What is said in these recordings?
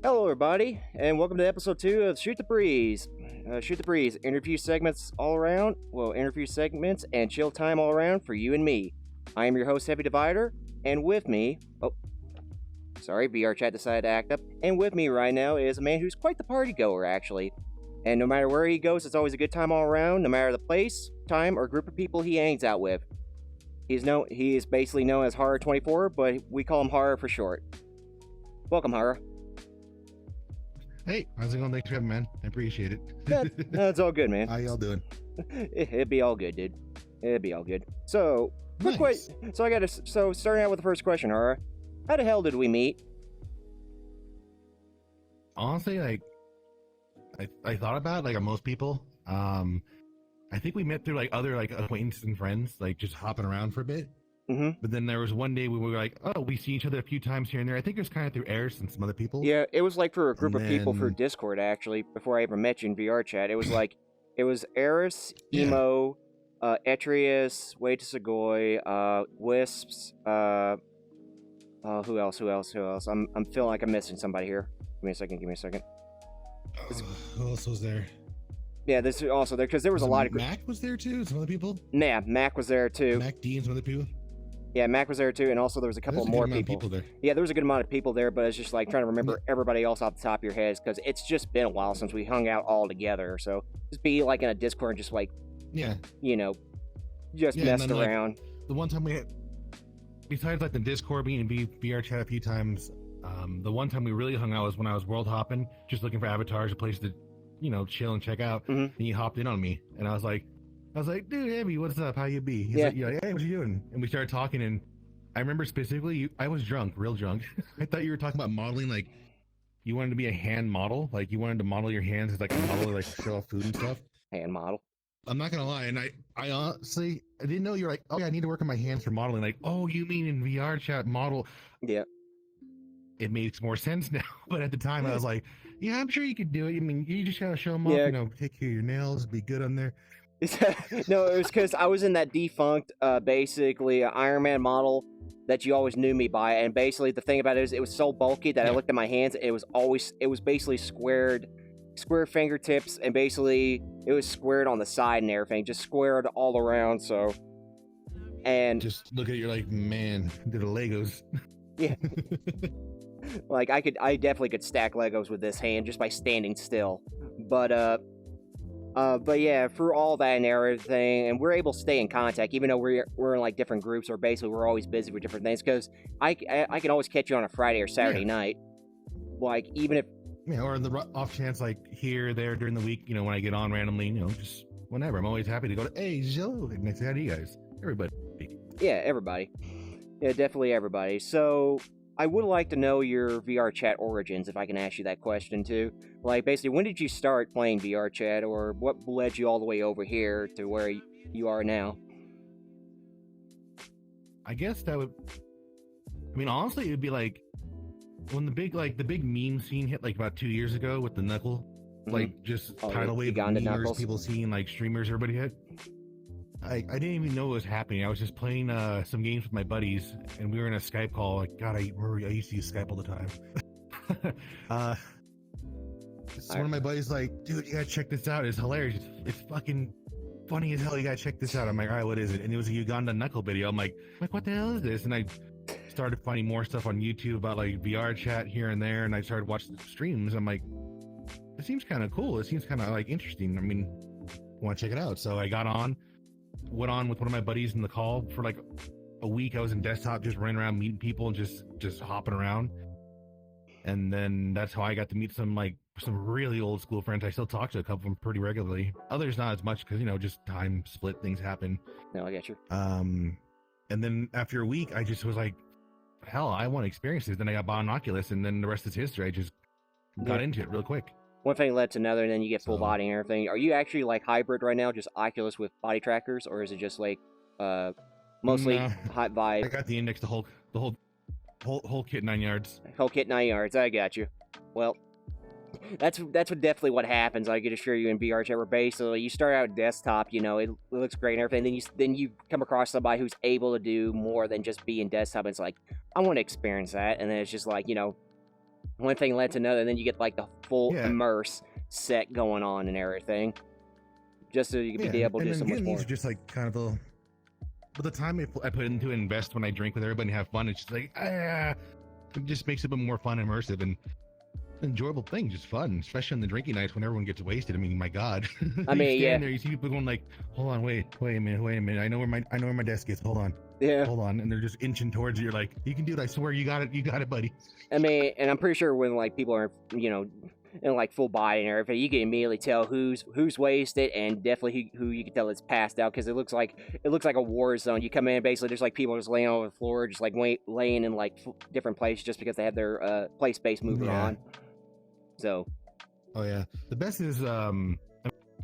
Hello, everybody, and welcome to episode 2 of Shoot the Breeze. Shoot the Breeze, interview segments all around. Well, interview segments and chill time all around for you and me. I am your host, Heavy Divider, and with me, VRChat decided to act up. And with me right now is a man who's quite the party goer, actually. And no matter where he goes, it's always a good time all around, no matter the place, time, or group of people he hangs out with. He is basically known as Hara24, but we call him Hara for short. Welcome, Hara. Hey, how's it going? Thanks for having me, man. I appreciate it. No, it's all good, man. How y'all doing? It'd be all good, dude. It'd be all good. So, Nice. starting out with the first question, Hara. How the hell did we meet? Honestly, I thought about it, like most people. I think we met through other acquaintances and friends, just hopping around for a bit. Mm-hmm. But then there was one day we were like, oh, we see each other a few times here and there. I think it was kind of through Eris and some other people. Yeah, it was for a group of people for Discord, actually, before I ever met you in VRChat. It was Eris, Emo, Etrius, Way to Segoy, Wisps, who else? I'm feeling like I'm missing somebody here. Give me a second. Who else was there? Yeah, this is also there, because there was a lot of... Mac was there too? Some other people? Yeah, Mac was there too. Mac D and some other people? Yeah, Mac was there too, and also there was a couple more people there. Yeah, there was a good amount of people there, but it's just trying to remember everybody else off the top of your heads, because it's just been a while since we hung out all together. So just be in a Discord and just messed around. The one time we had, besides the Discord being in VRChat a few times, the one time we really hung out was when I was world hopping, just looking for avatars, a place to chill and check out. Mm-hmm. And he hopped in on me, and I was like, dude, Abby, what's up? How you be? He's like, hey, what you doing? And we started talking, and I remember specifically, I was drunk, real drunk. I thought you were talking about modeling, you wanted to be a hand model, you wanted to model your hands as a model, show off food and stuff. Hand model. I'm not gonna lie, and I honestly, I didn't know you're oh yeah, I need to work on my hands for modeling. Oh, you mean in VRChat model? Yeah. It makes more sense now, but at the time I was like, yeah, I'm sure you could do it. I mean, you just gotta show them off, take care of your nails, be good on there. No, it was because I was in that defunct, basically, Iron Man model that you always knew me by, and basically the thing about it is it was so bulky that I looked at my hands, it was basically square fingertips, and basically it was squared on the side and everything, just squared all around, so... And... Just look at it, you're like, man, they're the Legos. Yeah. I definitely could stack Legos with this hand just by standing still. But yeah, through all that and everything, and we're able to stay in contact, even though we're in different groups, or basically we're always busy with different things, because I can always catch you on a Friday or Saturday night. Even if... Yeah, or in the off chance, here or there during the week, when I get on randomly, just whenever. I'm always happy to go to, hey, Joe, and next, how do you guys? Everybody. Yeah, everybody. Yeah, definitely everybody. So... I would like to know your VRChat origins, if I can ask you that question, too. Basically, when did you start playing VRChat, or what led you all the way over here to where you are now? I guess that would... honestly, it would be when the big meme scene hit, about 2 years ago with the Knuckle, tidal wave of memers, people seeing, streamers everybody hit. I didn't even know what was happening. I was just playing some games with my buddies, and we were in a Skype call. God, I used to use Skype all the time. One of my buddies dude, you gotta check this out. It's hilarious. It's fucking funny as hell. You gotta check this out. I'm like, all right, what is it? And it was a Uganda Knuckle video. I'm like, what the hell is this? And I started finding more stuff on YouTube about VRChat here and there, and I started watching the streams. I'm like, it seems kind of cool. It seems kind of interesting. Want to check it out? So I got on. Went on with one of my buddies in the call for a week. I was in desktop, just running around meeting people and just hopping around. And then that's how I got to meet some really old school friends. I still talk to a couple of them pretty regularly. Others not as much because just time split, things happen. No, I get you. And then after a week, I just was like, hell, I want to experience this. Then I got bought an Oculus, and then the rest is history. I just got into it real quick. One thing led to another, and then you get full body and everything. Are you actually hybrid right now, just Oculus with body trackers, or is it just mostly hot vibe? I got the index, the whole kit 9 yards. Whole kit 9 yards. I got you. Well, that's definitely what happens. I can assure you in VRChat, where basically you start out desktop, it looks great and everything. Then you come across somebody who's able to do more than just be in desktop. And it's I want to experience that, and then it's just one thing led to another, and then you get like the full immerse set going on and everything, just so you can be able to do so much more. Just like kind of a, but the time I put into it, invest when I drink with everybody and have fun, it's just like it just makes it a bit more fun, immersive, and enjoyable thing, just fun, especially on the drinking nights when everyone gets wasted. I mean, my God. I mean, yeah. There, you see people going like, "Hold on, wait a minute. I know where my desk is. Hold on, and they're just inching towards you. You're like, you can do it. I swear, you got it, buddy." I mean, and I'm pretty sure when like people are, in like full body and everything, you can immediately tell who's wasted, and definitely who you can tell is passed out, because it looks like a war zone. You come in, basically there's like people just laying on the floor, just like laying in like different places just because they have their play space moving on. So, oh yeah, the best is I mean,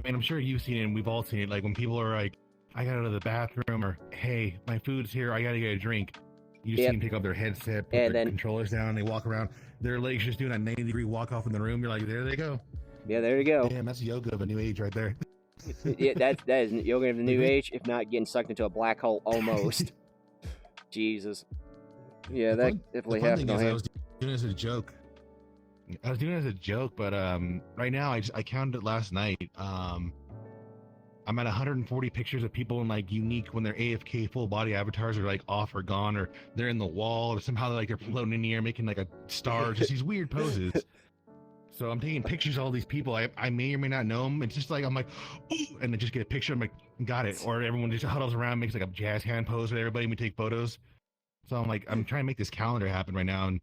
I'm sure you've seen it and we've all seen it, like when people are like, I gotta go to the bathroom, or hey, my food's here, I gotta get a drink. You see them pick up their headset, put their controllers down, they walk around, their legs just doing that 90-degree walk off in the room. You're like, there they go. Yeah, there you go. Damn, that's yoga of a new age right there. Yeah, that is yoga of the new age, if not getting sucked into a black hole almost. Jesus. Yeah, that definitely happened on him. I was doing it as a joke. But right now I counted it last night. I'm at 140 pictures of people in like unique, when their AFK full body avatars are like off or gone, or they're in the wall, or somehow they're floating in the air making like a star, just these weird poses. So I'm taking pictures of all these people. I may or may not know them. It's just like, I'm like, ooh, and I just get a picture. I'm like, got it. Or everyone just huddles around, makes like a jazz hand pose with everybody, and we take photos. So I'm like, I'm trying to make this calendar happen right now, and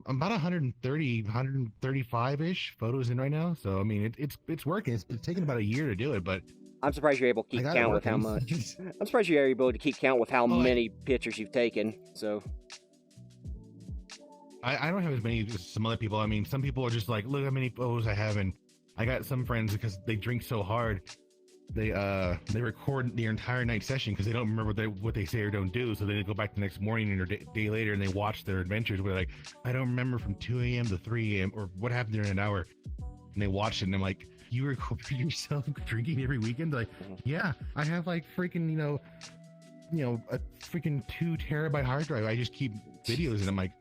I'm about 135-ish photos in right now. So I mean, it's working. It's taken about a year to do it, but I'm surprised you're able to keep count with how much. I'm surprised you're able to keep count with how many pictures you've taken. So I don't have as many as some other people. I mean, some people are just like, look how many photos I have, and I got some friends, because they drink so hard, they record the entire night session because they don't remember what they say or don't do. So they go back the next morning or day later and they watch their adventures. Where like, I don't remember from 2 a.m. to 3 a.m. or what happened during an hour. And they watch it, and I'm like, you record yourself drinking every weekend? Like, yeah, I have like freaking, a freaking 2 terabyte hard drive. I just keep videos, and I'm like,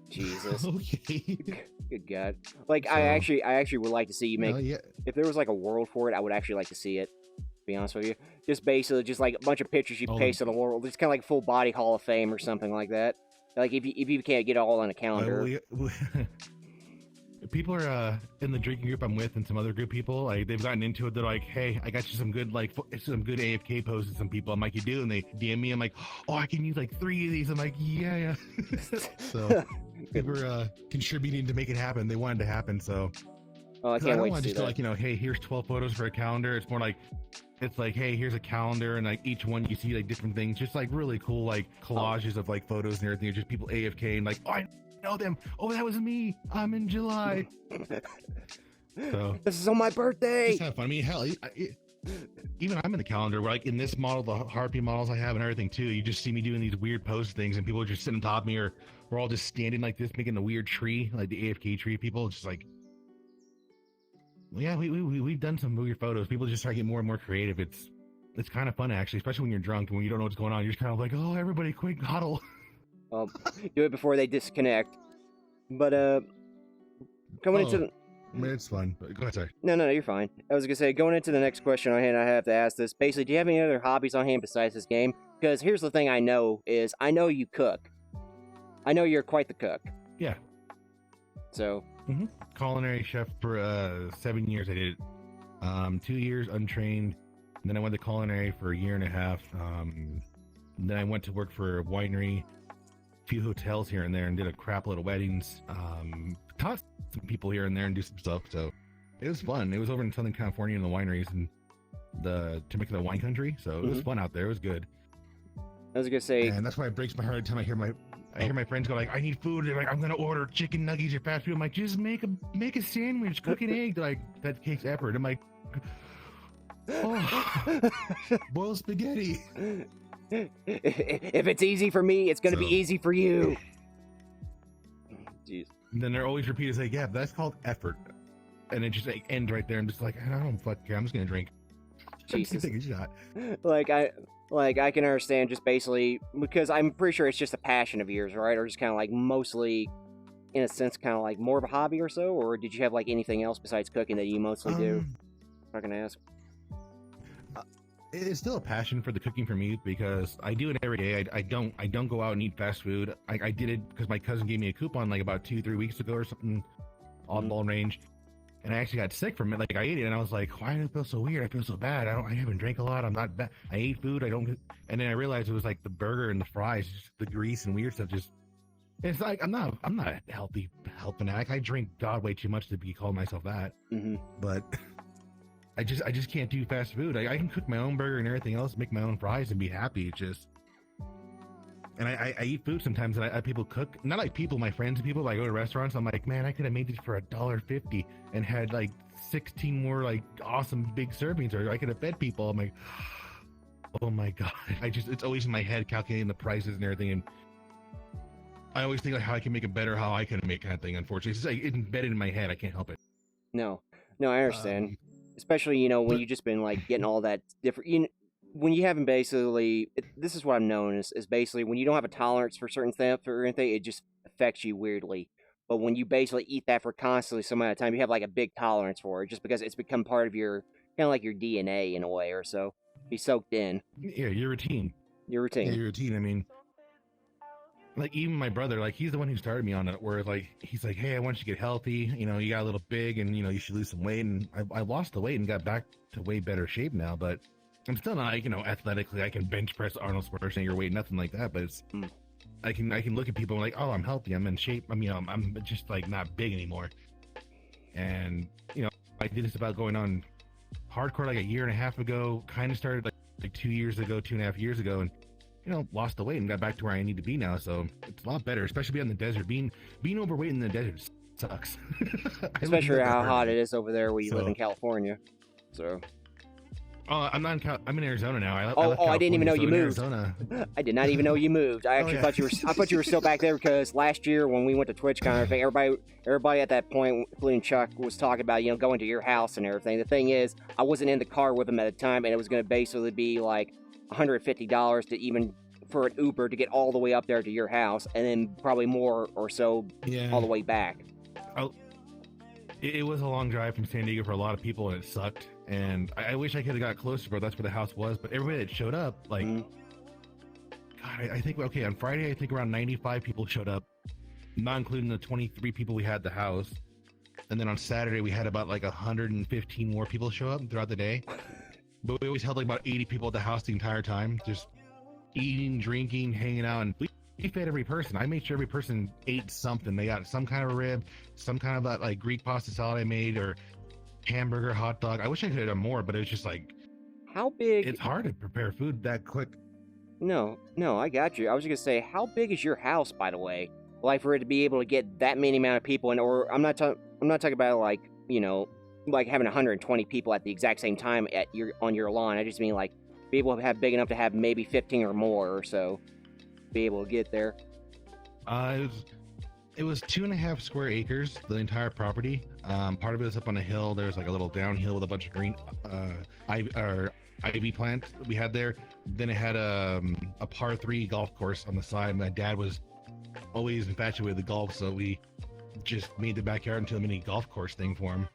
Jesus. Okay. Good God. Like, so, I actually would like to see you make, if there was like a world for it, I would actually like to see it, to be honest with you. Just basically, just like a bunch of pictures you paste in the world. Just kind of like full body Hall of Fame or something like that. Like, if you can't get it all on a calendar. People are in the drinking group I'm with, and some other group people, like, they've gotten into it. They're like, hey, I got you some good AFK poses. Some people, I'm like, you do? And they DM me. I'm like, oh, I can use like 3 of these. I'm like, yeah. So people are contributing to make it happen. They wanted to happen. So I can't wait to see just that. Like, hey, here's 12 photos for a calendar. It's more like, it's like, hey, here's a calendar, and like each one you see like different things, just like really cool like collages of like photos and everything. It's just people AFK and like, oh, I know them. Oh, that was me. I'm in July. So this is on my birthday. Just have fun. I mean, hell, even I'm in the calendar where, like, in this model, the Harpy models I have and everything too, you just see me doing these weird pose things, and people are just sitting on top of me, or we're all just standing like this, making the weird tree, like the AFK tree. People just like, yeah, we've done some weird photos. People just try to get more and more creative. It's kind of fun, actually, especially when you're drunk and when you don't know what's going on. You're just kind of like, oh, everybody quick huddle. Do it before they disconnect. But going into the... I mean, it's fun. Go ahead, sorry. No, you're fine. I was gonna say, going into the next question on hand, I have to ask this. Basically, do you have any other hobbies on hand besides this game? Because here's the thing I know you cook. I know you're quite the cook. Yeah. So. Culinary chef for 7 years. I did it. 2 years untrained. And then I went to culinary for a year and a half. And then I went to work for a winery, a few hotels here and there, and did a crap load of weddings. Taught some people here and there and do some stuff. So it was fun. It was over in Southern California in the wineries and the Temecula wine country. So it was fun out there. It was good. I was gonna say, and that's why it breaks my heart every time I hear my friends go like, I need food. They're like, I'm gonna order chicken nuggets or fast food. I'm like, just make a sandwich, cook an egg. They're like, that takes effort. I'm like, oh, boil spaghetti. If it's easy for me, it's gonna be easy for you. Jeez. And then they're always repeating, like, yeah, that's called effort. And it just like ends right there. I'm just like, I don't fuck care. I'm just gonna drink. Jesus. Take a shot. Like I can understand, just basically because I'm pretty sure it's just a passion of yours, right? Or just kind of like mostly in a sense, kind of like more of a hobby or so, or did you have like anything else besides cooking that you mostly do? If I can ask. It's still a passion for the cooking for me because I do it every day. I don't go out and eat fast food. I did it because my cousin gave me a coupon like about 2-3 weeks ago or something, oddball range, and I actually got sick from it. Like I ate it and I was like, why do I feel so weird? I feel so bad. I haven't drank a lot. I'm not bad. I ate food. And then I realized it was like the burger and the fries, just the grease and weird stuff. It's like I'm not a health fanatic. I drink God way too much to be calling myself that. But I just can't do fast food. I can cook my own burger and everything else, make my own fries and be happy. It's just, and I eat food sometimes and I people cook, not like people, my friends and people, I go to restaurants, I'm like, man, I could have made this for $1.50 and had like 16 more like awesome big servings, or I could have fed people. I'm like, oh my God. It's always in my head calculating the prices and everything. And I always think like how I can make it better, how I can make kind of thing. Unfortunately, it's like it's embedded in my head. I can't help it. No, I understand. Especially, you know, when you've just been like getting all that different, when you haven't basically, this is what I'm known as basically when you don't have a tolerance for certain stuff or anything, it just affects you weirdly. But when you basically eat that for constantly some amount of time, you have like a big tolerance for it just because it's become part of your, kind of like your DNA in a way or so. Be soaked in. Yeah, your routine. Your routine. Yeah, your routine. I mean, like even my brother, like he's the one who started me on it, where like he's like, hey, I want you to get healthy, you know, you got a little big and you know you should lose some weight, and I lost the weight and got back to way better shape now, but I'm still not like, you know, athletically I can bench press Arnold Schwarzenegger weight, nothing like that, but it's I can look at people and like, oh, I'm healthy, I'm in shape, I mean, I'm just like not big anymore. And you know, I did this about going on hardcore like a year and a half ago, kind of started like 2 years ago, 2.5 years ago, and you know, lost the weight and got back to where I need to be now. So it's a lot better, especially being in the desert. Being overweight in the desert sucks. Especially how hot it is over there where you live in California. So. I'm not in I'm in Arizona now. I didn't even know you moved. Arizona. I did not even know you moved. I actually thought you were. I thought you were still back there because last year when we went to TwitchCon and everything, everybody at that point, including Chuck, was talking about, you know, going to your house and everything. The thing is, I wasn't in the car with him at the time, and it was going to basically be like $150 to even for an Uber to get all the way up there to your house, and then probably more or so all the way back. It was a long drive from San Diego for a lot of people, and it sucked. And I wish I could have got closer, but that's where the house was. But everybody that showed up, like, God, I think, okay, on Friday, I think around 95 people showed up, not including the 23 people we had at the house. And then on Saturday, we had about like 115 more people show up throughout the day. But we always held like about 80 people at the house the entire time, just eating, drinking, hanging out, and we fed every person. I made sure every person ate something. They got some kind of rib, some kind of that like Greek pasta salad I made, or hamburger, hot dog. I wish I could have done more, but it was just like, how big? It's hard to prepare food that quick. No, I got you. I was just gonna say, how big is your house, by the way? Like for it to be able to get that many amount of people in, or I'm not talking about like, you know, like having 120 people at the exact same time on your lawn. I just mean like be able to have big enough to have maybe 15 or more or so. Be able to get there. It was 2.5 square acres, the entire property. Part of it was up on a hill. There was like a little downhill with a bunch of green ivy plants that we had there. Then it had a par 3 golf course on the side. My dad was always infatuated with the golf, so we just made the backyard into a mini golf course thing for him.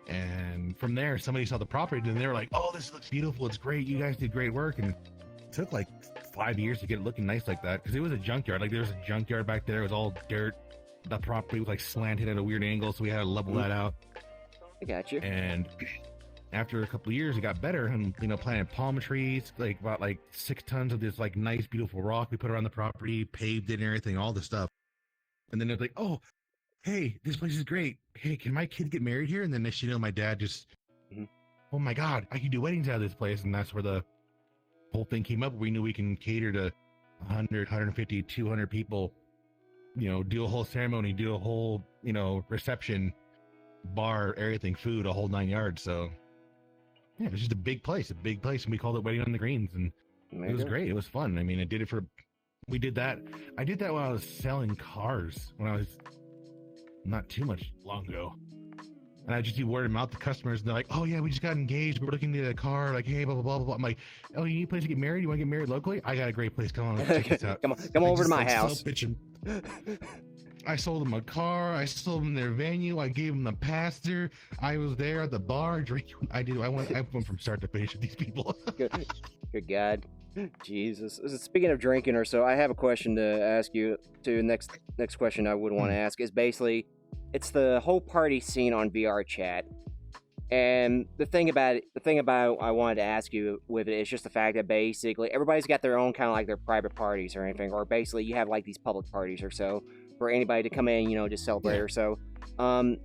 And from there, somebody saw the property and they were like, oh, this looks beautiful, it's great, you guys did great work. And it took like 5 years to get it looking nice like that, because it was a junkyard. Like there was a junkyard back there, it was all dirt. The property was like slanted at a weird angle, so we had to level that out. I got you. And after a couple of years, it got better, and you know, planted palm trees, like about like 6 tons of this like nice beautiful rock we put around the property, paved it and everything, all the stuff. And then it was like, oh, hey, this place is great, hey, can my kid get married here? And then next you know, my dad just oh my God, I can do weddings out of this place. And that's where the whole thing came up. We knew we can cater to 100, 150, 200 people, you know, do a whole ceremony, do a whole, you know, reception, bar, everything, food, a whole 9 yards. So yeah, it was just a big place, and we called it Wedding on the Greens, and it was great. It was fun. I mean, I did that while I was selling cars when I was not too much long ago. And I just do word of mouth to customers, and they're like, oh yeah, we just got engaged, we're looking at a car, like, hey, blah, blah, blah, blah. I'm like, oh, you need a place to get married? You want to get married locally? I got a great place. Come on, check this out. come over to my house. I sold them a car. I sold them their venue. I gave them the pastor. I was there at the bar drinking. I went from start to finish with these people. Good God. Jesus. Speaking of drinking or so, I have a question to ask you. Next question I would want to ask is basically, it's the whole party scene on VRChat. And the thing about I wanted to ask you with it is just the fact that basically everybody's got their own kind of like their private parties or anything, or basically you have like these public parties or so for anybody to come in, just celebrate or so. Can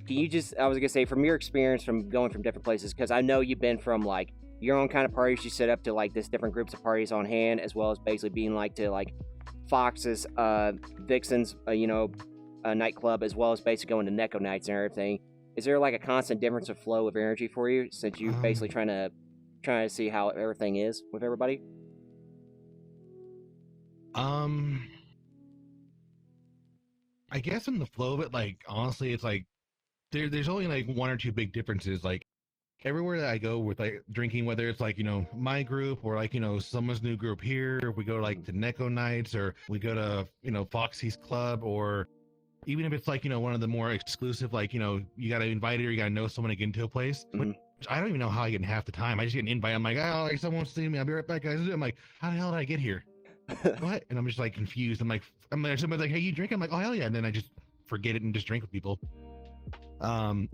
you just, I was gonna say, from your experience from going from different places, because I know you've been from like your own kind of parties you set up to like this different groups of parties on hand, as well as basically being like to like Fox's, Vixen's, a nightclub, as well as basically going to Neko nights and everything. Is there like a constant difference of flow of energy for you since you're basically trying to see how everything is with everybody? I guess in the flow of it, like honestly, it's like there's only like one or two big differences. Like everywhere that I go with like drinking, whether it's like my group or like someone's new group here, we go like to Neko nights, or we go to Foxy's club, or even if it's like one of the more exclusive, like you got to invite it or you got to know someone to get into a place. Which I don't even know how I get in half the time. I just get an invite. I'm like, oh, like someone wants to see me. I'll be right back, guys. I'm like, how the hell did I get here? What? And I'm just like confused. I'm like, somebody's like, hey, you drink? I'm like, oh hell yeah. And then I just forget it and just drink with people. The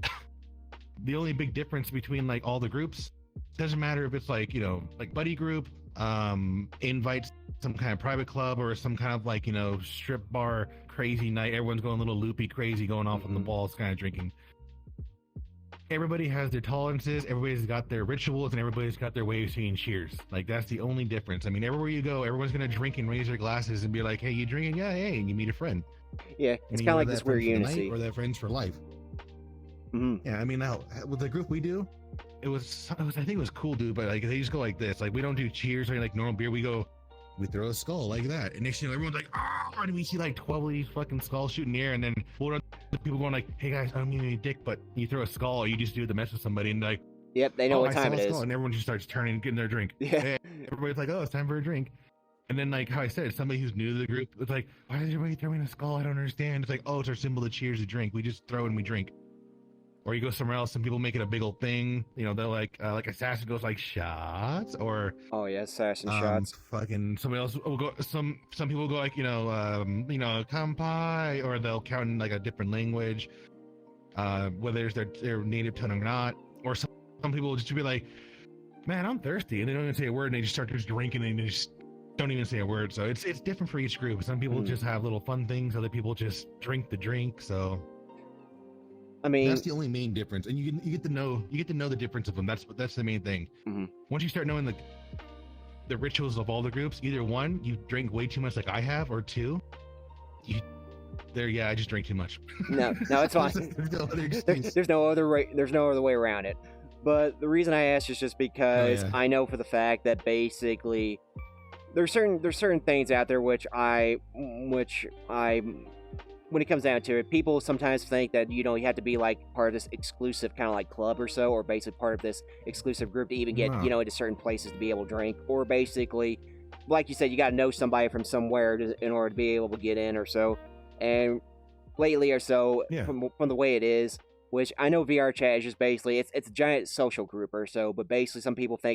only big difference between like all the groups, doesn't matter if it's like like buddy group, invites some kind of private club or some kind of like strip bar crazy night, everyone's going a little loopy crazy, going off on the balls kind of drinking. Everybody has their tolerances, everybody's got their rituals, and everybody's got their way of saying cheers. Like that's the only difference. I mean, everywhere you go, everyone's gonna drink and raise their glasses and be like, hey, you drinking? Yeah, hey, and you meet a friend. Yeah, it's kind of like this weird unity, or that friends for life. Yeah, I mean, now with the group we do, I think it was cool, dude. But like they just go like this, like we don't do cheers or like normal beer. We throw a skull like that, and next thing everyone's like, oh, and we see like 12 of these fucking skulls shooting in the air, and then the people going like, hey guys, I don't mean any dick, but you throw a skull, or you just do it to mess with somebody, and like, yep, they know what time it is, and everyone just starts turning, getting their drink. Yeah, everybody's like, oh, it's time for a drink. And then, like how I said, somebody who's new to the group, it's like, why is everybody throwing a skull? I don't understand. It's like, oh, it's our symbol to cheers to drink. We just throw and we drink. Or you go somewhere else, some people make it a big old thing. They're like Assassin goes like shots, or oh yeah, Assassin shots. Fucking somebody else will go. Some people go like kampai, or they'll count in like a different language, whether it's their native tongue or not. Or some people will just be like, man, I'm thirsty, and they don't even say a word, and they just start just drinking, and they just don't even say a word. So it's different for each group. Some people just have little fun things. Other people just drink the drink. So. I mean, that's the only main difference, and you get to know the difference of them. That's the main thing. Once you start knowing the rituals of all the groups, either one, you drink way too much like I have, or two, I just drink too much. No, it's fine. There's no other way around it. But the reason I asked is just because I know for the fact that basically there's certain things out there which I when it comes down to it, people sometimes think that you have to be like part of this exclusive kind of like club or so, or basically part of this exclusive group to even get into certain places to be able to drink, or basically, like you said, you got to know somebody from somewhere in order to be able to get in or so. And lately or so, from the way it is, which I know VRChat is just basically it's a giant social group or so, but basically some people try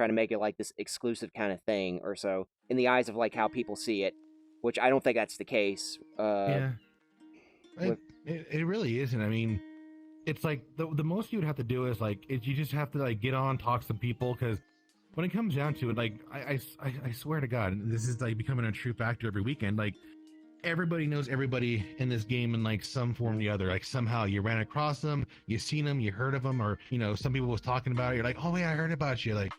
to make it like this exclusive kind of thing or so in the eyes of like how people see it. Which I don't think that's the case. It really isn't. I mean, it's like the most you would have to do is like you just have to like get on, talk to some people, because when it comes down to it, like I swear to God, this is like becoming a true factor every weekend. Like everybody knows everybody in this game in like some form or the other. Like somehow you ran across them, you seen them, you heard of them, or some people was talking about it. You're like, oh yeah, I heard about you, like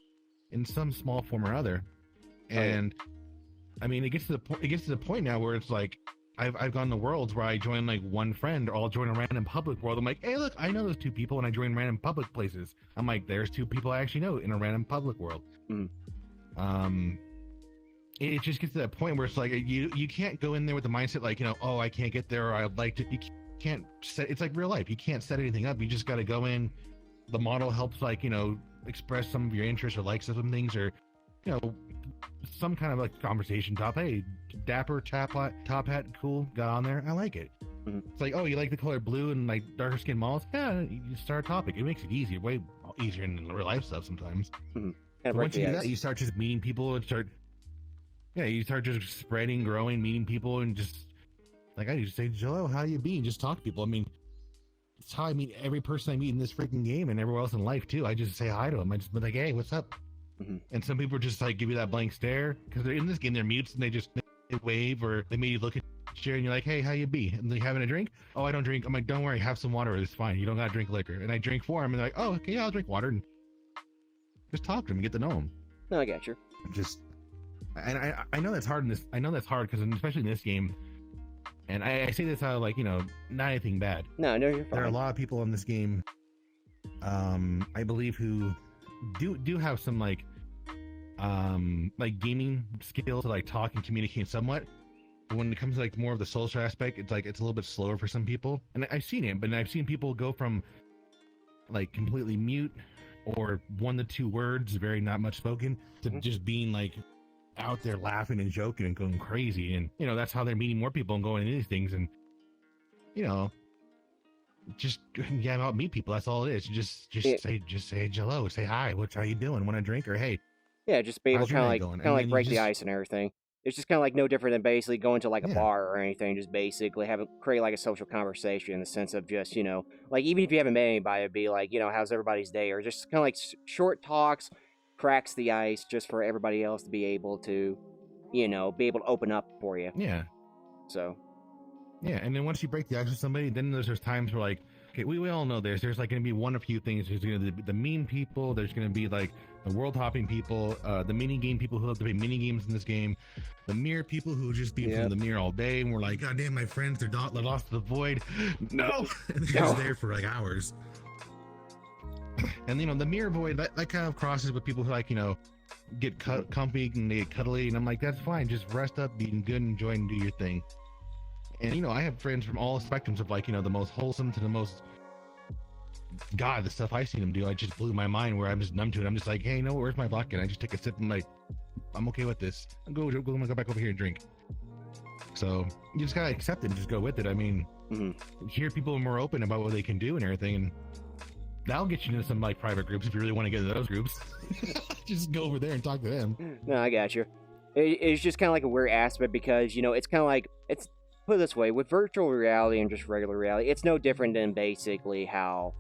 in some small form or other, and. I mean, it gets to the point now where it's like I've gone to worlds where I join like one friend, or I'll join a random public world. I'm like, hey, look, I know those two people, and I join random public places. I'm like, there's two people I actually know in a random public world. It just gets to that point where it's like you can't go in there with the mindset like oh, I can't get there, or I'd like to. You can't set. It's like real life. You can't set anything up. You just got to go in. The model helps like express some of your interests or likes of some things, or some kind of like conversation top. Hey, dapper top hat, cool, got on there. I like it. Mm-hmm. It's like, oh, you like the color blue and like darker skin models? Yeah, you start a topic. It makes it easier, way easier than real life stuff sometimes. Mm-hmm. But once you do that, you start just meeting people and you start just spreading, growing, meeting people, and just like I just say, Joe, how you be? Just talk to people. I mean, it's how I meet every person I meet in this freaking game and everywhere else in life too. I just say hi to them. I just be like, hey, what's up? Mm-hmm. And some people just like give you that blank stare because they're in this game. They're mutes and they wave or they maybe look at you and you're like, hey, how you be? And they having a drink? Oh, I don't drink. I'm like, don't worry, have some water. It's fine. You don't gotta drink liquor. And I drink for them and they're like, oh, okay, yeah, I'll drink water. And just talk to them and get to know them. No, I got you. And I know that's hard in this. I know that's hard because especially in this game. And I say this out of like, not anything bad. No, you're fine. There are a lot of people in this game, I believe, who do have some like gaming skills to like talk and communicate somewhat. But when it comes to like more of the social aspect, it's like it's a little bit slower for some people. And I've seen it, but I've seen people go from like completely mute or 1 to 2 words, very not much spoken, to just being like out there laughing and joking and going crazy. And that's how they're meeting more people and going into these things. And just out, meet people. That's all it is. Just say hello, say hi, how you doing, want a drink, or hey. Yeah, just be able to kind of like break the ice and everything. It's just kind of like no different than basically going to like a bar or anything. Just basically create like a social conversation in the sense of just like even if you haven't met anybody, it'd be like how's everybody's day, or just kind of like short talks, cracks the ice just for everybody else to be able to open up for you. Yeah. So. Yeah, and then once you break the ice with somebody, then there's times where like, okay, we all know there's like going to be one of a few things. There's going to be the mean people. There's going to be like the world hopping people, the mini game people who love to play mini games in this game, the mirror people who just be in the mirror all day, and we're like, God damn, my friends, they're lost to the void. No, and they're just there for like hours. And the mirror void that kind of crosses with people who like get comfy and they get cuddly, and I'm like, that's fine, just rest up, be good, enjoy, and do your thing. And I have friends from all spectrums of like the most wholesome to the most, God, the stuff I've seen them do, I just blew my mind, where I'm just numb to it. I'm just like, hey, where's my vodka? And I just take a sip and like, I'm okay with this. I'm gonna go back over here and drink. So you just gotta accept it and just go with it. I mean, hear people more open about what they can do and everything, and that'll get you into some like private groups if you really want to get into those groups. Just go over there and talk to them. No, I got you. It's just kind of like a weird aspect because it's kind of like put it this way, with virtual reality and just regular reality, it's no different than basically how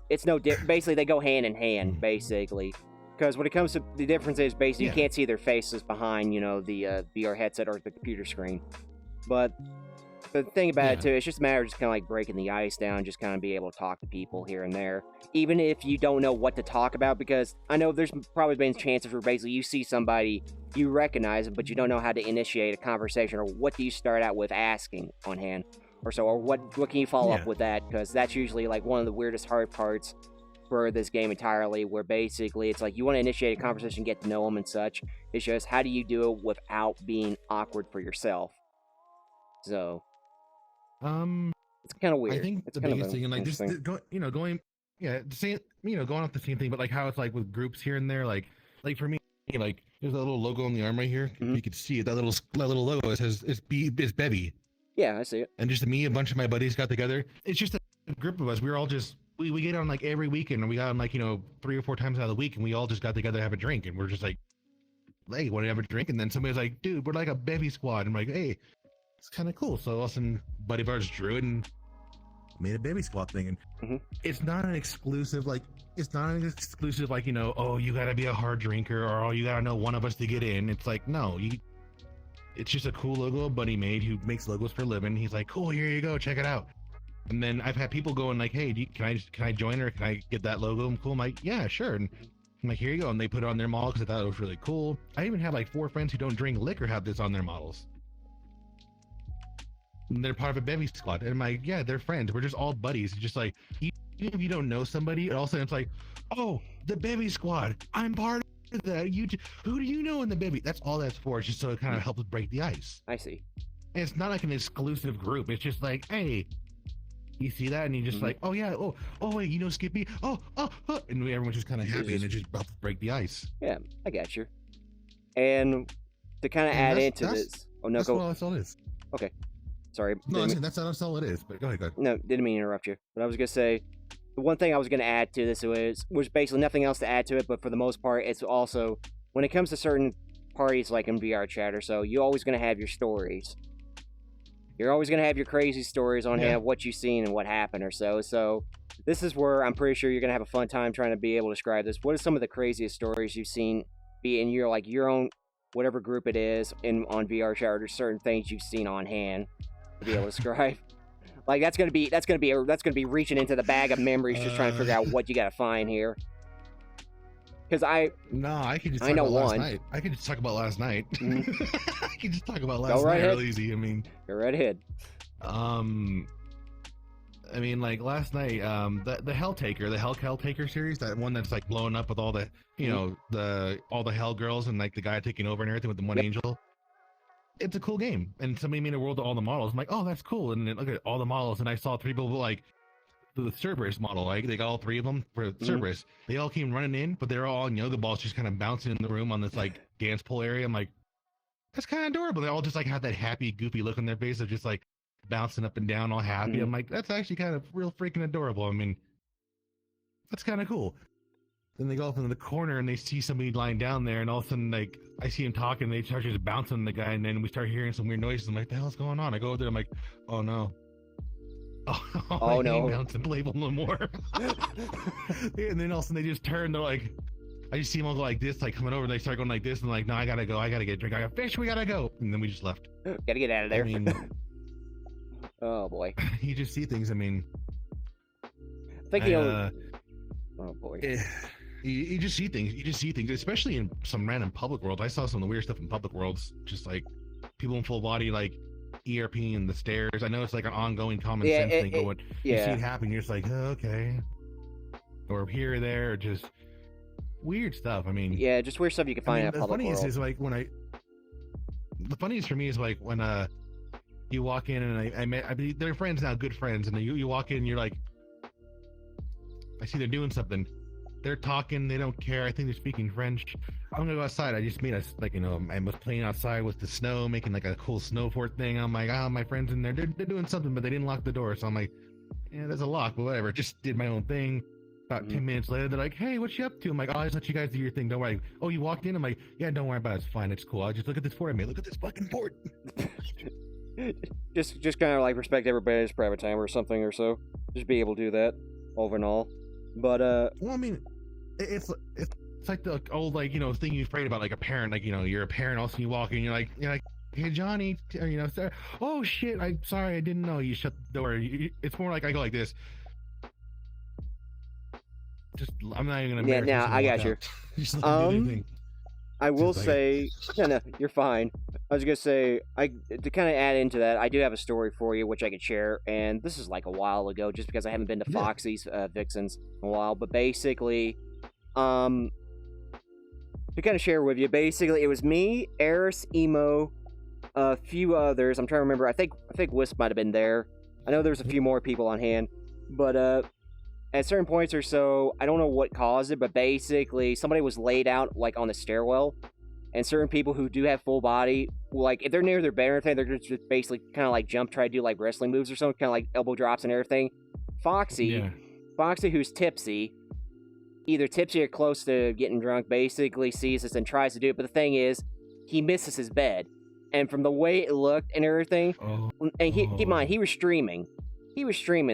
basically they go hand in hand, basically, because when it comes to the difference is basically you can't see their faces behind the VR headset or the computer screen. But the thing about it too, it's just a matter of just kind of like breaking the ice down, just kind of be able to talk to people here and there, even if you don't know what to talk about, because I know there's probably been chances where basically you see somebody, you recognize them, but you don't know how to initiate a conversation, or what do you start out with asking on hand, or so, or what can you follow up with that, because that's usually like one of the weirdest hard parts for this game entirely, where basically it's like you want to initiate a conversation, get to know them and such. It's just how do you do it without being awkward for yourself. So it's kind of weird. I think the biggest thing, and like just going off the same thing, but like how it's like with groups here and there, like for me, like there's a little logo on the arm right here. You can see it. That little logo. It says it's Bevy. Yeah, I see it. And just me, a bunch of my buddies got together. It's just a group of us. We were all just we get on like every weekend, and we got on like 3 or 4 times out of the week, and we all just got together to have a drink, and we're just like, hey, want to have a drink? And then somebody's like, dude, we're like a Bevy squad. And I'm like, hey, it's kind of cool. So all of a sudden, buddy of ours drew it and made a Bevy squad thing. And it's not an exclusive like oh, you gotta be a hard drinker, or oh, you gotta know one of us to get in. It's like, no, it's just a cool logo a buddy made who makes logos for a living. He's like, cool, here you go, check it out. And then I've had people going like, hey, can I join, or can I get that logo? I'm cool. I'm like, yeah, sure. And I'm like, here you go. And they put it on their model because I thought it was really cool. I even have like 4 friends who don't drink liquor have this on their models. And they're part of a Bevy squad. And I'm like, yeah, they're friends. We're just all buddies. It's just like, even if you don't know somebody, and all of a sudden it's like, oh, the Bevy squad, I'm part of that. Who do you know in the Bevy? That's all that's for. It's just so it kind of helps break the ice. I see. And it's not like an exclusive group. It's just like, hey, you see that, and you just like, oh yeah, oh wait, you know Skippy, and everyone's just kind of happy, and it just helps break the ice. Yeah, I got you. And to kind of add into this, that's all it is. Okay, sorry. No, that's all it is. But go ahead. No, didn't mean to interrupt you. But I was gonna say, the one thing I was gonna add to this was basically nothing else to add to it. But for the most part, it's also when it comes to certain parties like in VRChatter, so you're always gonna have your stories. You're always gonna have your crazy stories on hand of what you've seen and what happened or so. So this is where I'm pretty sure you're gonna have a fun time trying to be able to describe this. What are some of the craziest stories you've seen, be in your own whatever group it is on VRChat, or certain things you've seen on hand to be able to describe? Like that's gonna be reaching into the bag of memories, just trying to figure out what you gotta find here. Because I can just talk about last night. I can just talk about last night. I can just talk about last night real easy. I mean, go right ahead. I mean, like last night, the Helltaker series, that one that's like blowing up with all the, you know, all the Hell girls and like the guy taking over and everything with the one angel. It's a cool game, and somebody made a world of all the models. I'm like, oh, that's cool. And then look at all the models, and I saw 3 people like the Cerberus model, like they got all 3 of them for Cerberus. They all came running in, but they're all on yoga balls, just kind of bouncing in the room on this like dance pole area. I'm like, that's kind of adorable. They all just like have that happy, goofy look on their face of just like bouncing up and down, all happy. I'm like, that's actually kind of real freaking adorable. I mean, that's kind of cool. Then they go off into the corner and they see somebody lying down there, and all of a sudden, like, I see him talking, and they start just bouncing the guy, and then we start hearing some weird noises. I'm like, the hell's going on? I go over there, I'm like, oh no. Oh no. Bouncing label no more. And then all of a sudden they just turn, they're like, I just see them all go like this, like coming over, and they start going like this, and like, no, I gotta go, I gotta get a drink, I got fish, we gotta go. And then we just left. Gotta get out of there. I mean, oh boy. You just see things, I mean. Oh boy. You just see things, especially in some random public world. I saw some of the weird stuff in public worlds, just like people in full body, like ERP in the stairs. I know it's like an ongoing common sense thing, but when you see it happen, you're just like, oh, okay. Or here or there, or just weird stuff. I mean, yeah, just weird stuff you can find in a public world. The funniest for me is like when you walk in, and I met, they're friends now, good friends, and you walk in and you're like, I see they're doing something. They're talking, they don't care. I think they're speaking French. I'm gonna go outside. I just made us, like, you know, I was playing outside with the snow, making like a cool snow fort thing. I'm like, my friend's in there. They're doing something, but they didn't lock the door. So I'm like, yeah, there's a lock, but whatever. Just did my own thing. About 10 minutes later, they're like, hey, what you up to? I'm like, oh, I just let you guys do your thing. Don't worry. Oh, you walked in? I'm like, yeah, don't worry about it. It's fine. It's cool. I'll just look at this fort I made. Look at this fucking fort. just kind of like respect everybody's private time or something or so. Just be able to do that over and all. But well, I mean, it's like the old, like, you know, thing you're afraid about, like a parent, like, you know, you're a parent, all of a sudden you walk in, you're like, hey Johnny, you know, sir, oh shit, I'm sorry, I didn't know you shut the door. It's more like I go like this. Just, I'm not even gonna. Yeah, I got you. I will say, no, you're fine. I was gonna say, to kind of add into that, I do have a story for you which I could share, and this is like a while ago, just because I haven't been to Foxy's Vixens in a while. But basically, to kind of share with you, basically it was me, Eris, Emo, a few others. I'm trying to remember. I think Wisp might have been there. I know there's a few more people on hand, but at certain points or so, I don't know what caused it, but basically somebody was laid out like on the stairwell, and certain people who do have full body, like if they're near their bed or anything, they're just basically kind of like try to do like wrestling moves or something, kind of like elbow drops and everything. Foxy, who's tipsy, either tipsy or close to getting drunk, basically sees this and tries to do it, but the thing is, he misses his bed, and from the way it looked and everything, and keep in mind, he was streaming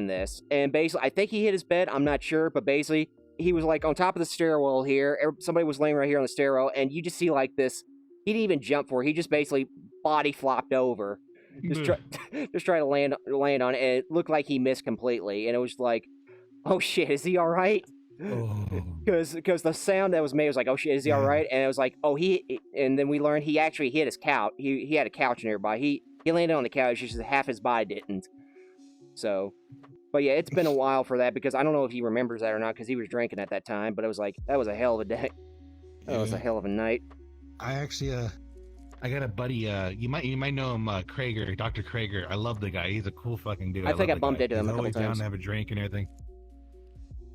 this, and basically, I think he hit his bed, I'm not sure, but basically, he was like on top of the stairwell here, somebody was laying right here on the stairwell, and you just see like this, he didn't even jump for it, he just basically body flopped over, just trying to land on it, and it looked like he missed completely, and it was like, oh shit, is he alright? Because the sound that was made was like, oh shit, is he alright? And it was like, oh, and then we learned he actually hit his couch, he had a couch nearby, he landed on the couch, just half his body didn't. So, but yeah, it's been a while for that, because I don't know if he remembers that or not, because he was drinking at that time, but it was like, that was a hell of a day. That was a hell of a night. I actually, I got a buddy, you might know him, Krager, Dr. Krager. I love the guy. He's a cool fucking dude. I think I bumped into him a couple times. He's always down to have a drink and everything.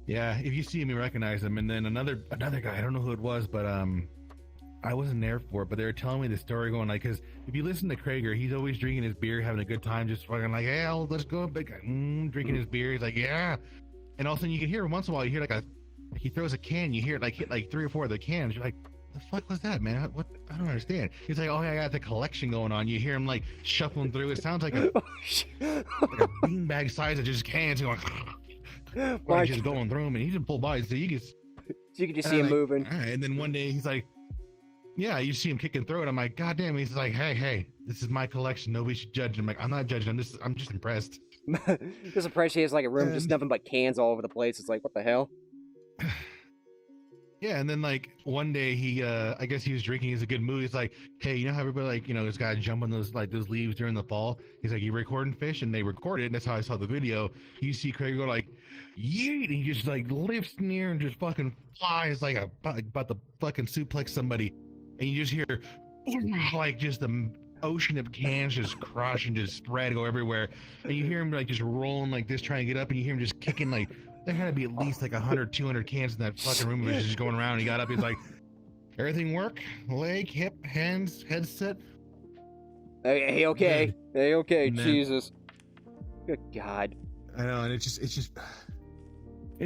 Yeah, if you see him, you recognize him. And then another guy, I don't know who it was, but I wasn't there for it, but they were telling me the story going like, because if you listen to Krager, he's always drinking his beer, having a good time, just fucking like, hey, let's go, big guy, drinking his beer. He's like, yeah. And all of a sudden you can hear once in a while, you hear like he throws a can, you hear it like hit like 3 or 4 of the cans. You're like, the fuck was that, man? What? I don't understand. He's like, oh yeah, I got the collection going on. You hear him like shuffling through. It sounds like a beanbag size of just cans going. He's just going through them, and he's in full body, so you can just see him moving. All right. And then one day he's like, yeah, you see him kicking through it. I'm like, God damn. He's like, hey, this is my collection. Nobody should judge. I'm like, I'm not judging. I'm just impressed. Just impressed he has like a room just nothing but cans all over the place. It's like, what the hell? Yeah, and then like one day he I guess he was drinking, he's a good mood. He's like, hey, you know how everybody like, has got to jump on those leaves during the fall? He's like, you recording fish? And they recorded, and that's how I saw the video. You see Craig go like, yeet, and he just like lifts in the air and just fucking flies like about to fucking suplex somebody. And you just hear like just the ocean of cans just crush and just spread, go everywhere. And you hear him like just rolling like this, trying to get up, and you hear him just kicking like, there had to be at least like 100, 200 cans in that fucking room. He was just going around. He got up. He's like, everything work? Leg, hip, hands, headset. Hey, okay. Good. Hey, okay. And then, Jesus. Good God. I know, and it's